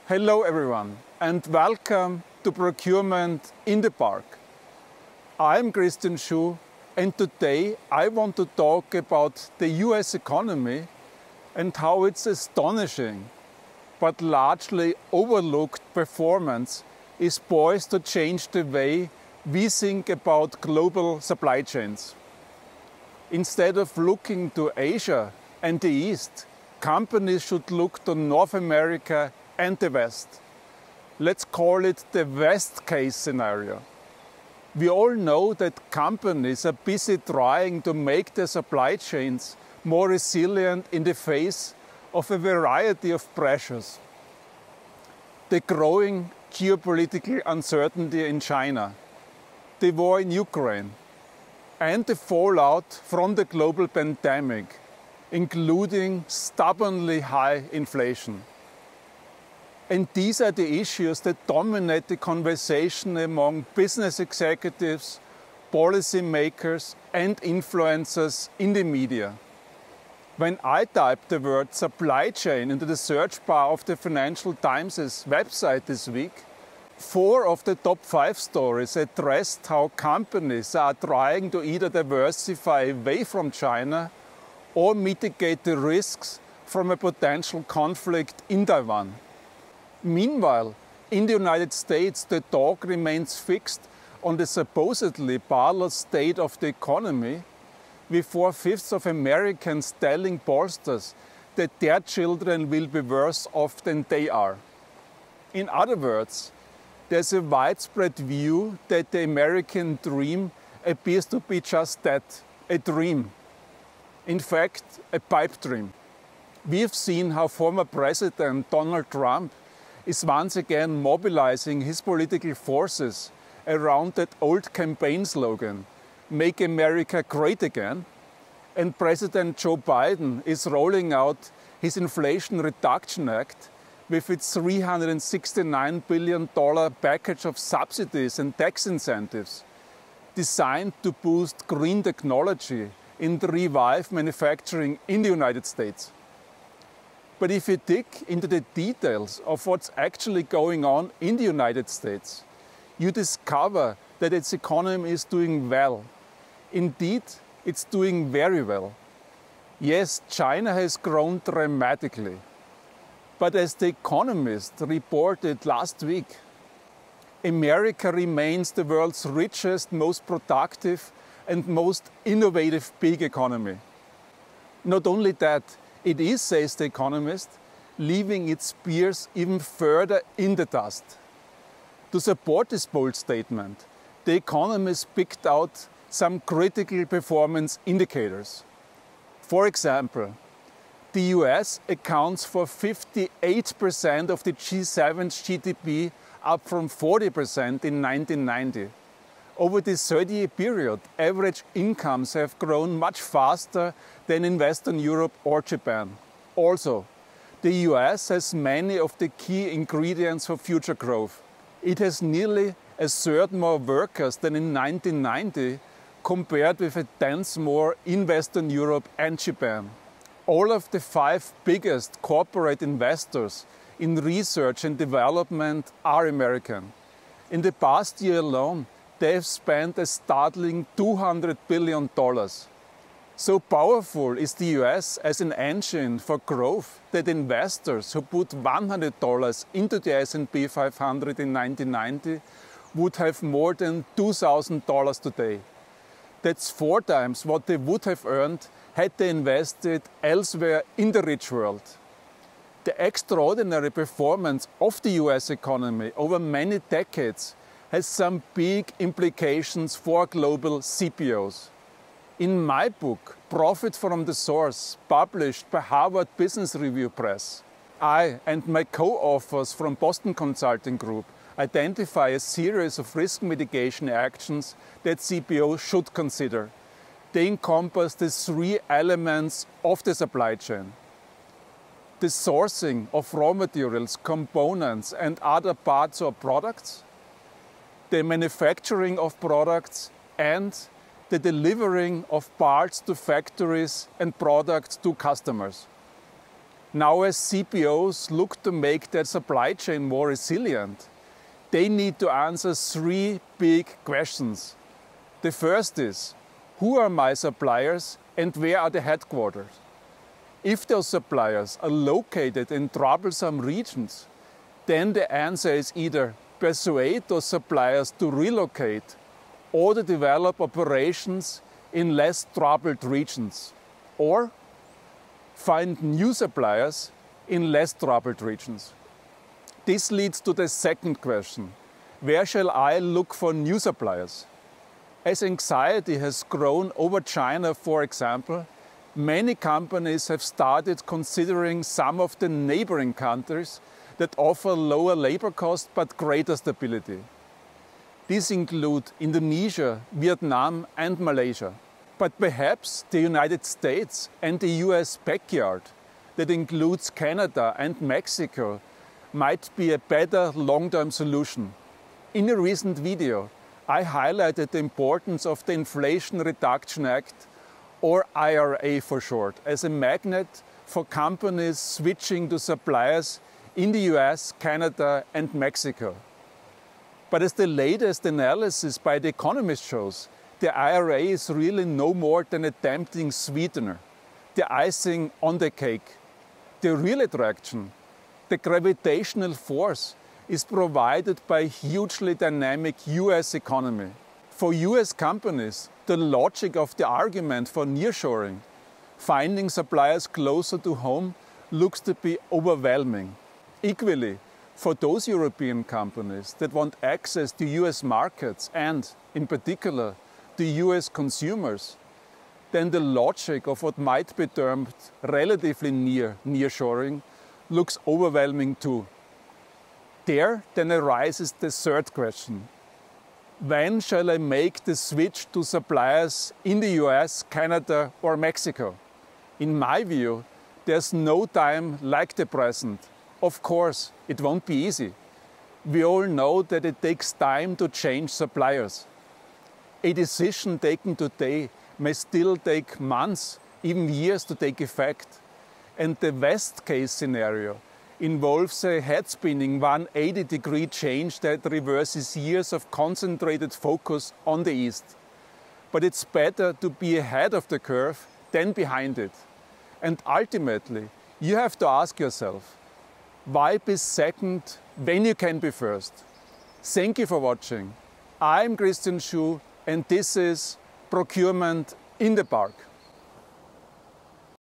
Hello everyone and welcome to Procurement in the Park. I'm Christian Schuh and today I want to talk about the US economy and how its astonishing but largely overlooked performance is poised to change the way we think about global supply chains. Instead of looking to Asia and the East, companies should look to North America and the West. Let's call it the West case scenario. We all know that companies are busy trying to make their supply chains more resilient in the face of a variety of pressures. The growing geopolitical uncertainty in China, the war in Ukraine, and the fallout from the global pandemic, including stubbornly high inflation. And these are the issues that dominate the conversation among business executives, policy makers, and influencers in the media. When I typed the word supply chain into the search bar of the Financial Times' website this week, 4 of the top 5 stories addressed how companies are trying to either diversify away from China or mitigate the risks from a potential conflict in Taiwan. Meanwhile, in the United States, the talk remains fixed on the supposedly parlous state of the economy, with 4/5 of Americans telling pollsters that their children will be worse off than they are. In other words, there's a widespread view that the American dream appears to be just that, a dream. In fact, a pipe dream. We've seen how former President Donald Trump is once again mobilizing his political forces around that old campaign slogan, "Make America Great Again," and President Joe Biden is rolling out his Inflation Reduction Act with its $369 billion package of subsidies and tax incentives designed to boost green technology and revive manufacturing in the United States. But if you dig into the details of what's actually going on in the United States, you discover that its economy is doing well. Indeed, it's doing very well. Yes, China has grown dramatically. But as The Economist reported last week, America remains the world's richest, most productive, and most innovative big economy. Not only that, it is, says The Economist, leaving its peers even further in the dust. To support this bold statement, The Economist picked out some critical performance indicators. For example, the US accounts for 58% of the G7's GDP, up from 40% in 1990. Over this 30-year period, average incomes have grown much faster than in Western Europe or Japan. Also, the US has many of the key ingredients for future growth. It has nearly a third more workers than in 1990, compared with 1/10 more in Western Europe and Japan. All of the 5 biggest corporate investors in research and development are American. In the past year alone, they have spent a startling $200 billion. So powerful is the US as an engine for growth that investors who put $100 into the S&P 500 in 1990 would have more than $2,000 today. That's 4 times what they would have earned had they invested elsewhere in the rich world. The extraordinary performance of the US economy over many decades has some big implications for global CPOs. In my book, Profit from the Source, published by Harvard Business Review Press, I and my co-authors from Boston Consulting Group identify a series of risk mitigation actions that CPOs should consider. They encompass the 3 elements of the supply chain: the sourcing of raw materials, components, and other parts or products, the manufacturing of products, and the delivering of parts to factories and products to customers. Now as CPOs look to make their supply chain more resilient, they need to answer three big questions. The first is, who are my suppliers and where are the headquarters? If those suppliers are located in troublesome regions, then the answer is either persuade those suppliers to relocate or to develop operations in less troubled regions, or find new suppliers in less troubled regions. This leads to the second question: where shall I look for new suppliers? As anxiety has grown over China, for example, many companies have started considering some of the neighboring countries that offer lower labor costs but greater stability. These include Indonesia, Vietnam and Malaysia. But perhaps the United States and the US backyard, that includes Canada and Mexico, might be a better long-term solution. In a recent video, I highlighted the importance of the Inflation Reduction Act, or IRA for short, as a magnet for companies switching to suppliers in the US, Canada and Mexico. But as the latest analysis by The Economist shows, the IRA is really no more than a tempting sweetener, the icing on the cake. The real attraction, the gravitational force, is provided by a hugely dynamic US economy. For US companies, the logic of the argument for nearshoring, finding suppliers closer to home, looks to be overwhelming. Equally, for those European companies that want access to US markets and, in particular, to US consumers, then the logic of what might be termed relatively nearshoring looks overwhelming too. There then arises the third question: when shall I make the switch to suppliers in the US, Canada or Mexico? In my view, there's no time like the present. Of course, it won't be easy. We all know that it takes time to change suppliers. A decision taken today may still take months, even years to take effect. And the best case scenario involves a head-spinning 180-degree change that reverses years of concentrated focus on the East. But it's better to be ahead of the curve than behind it. And ultimately, you have to ask yourself, why be second when you can be first? Thank you for watching. I'm Christian Schuh and this is Procurement in the Park.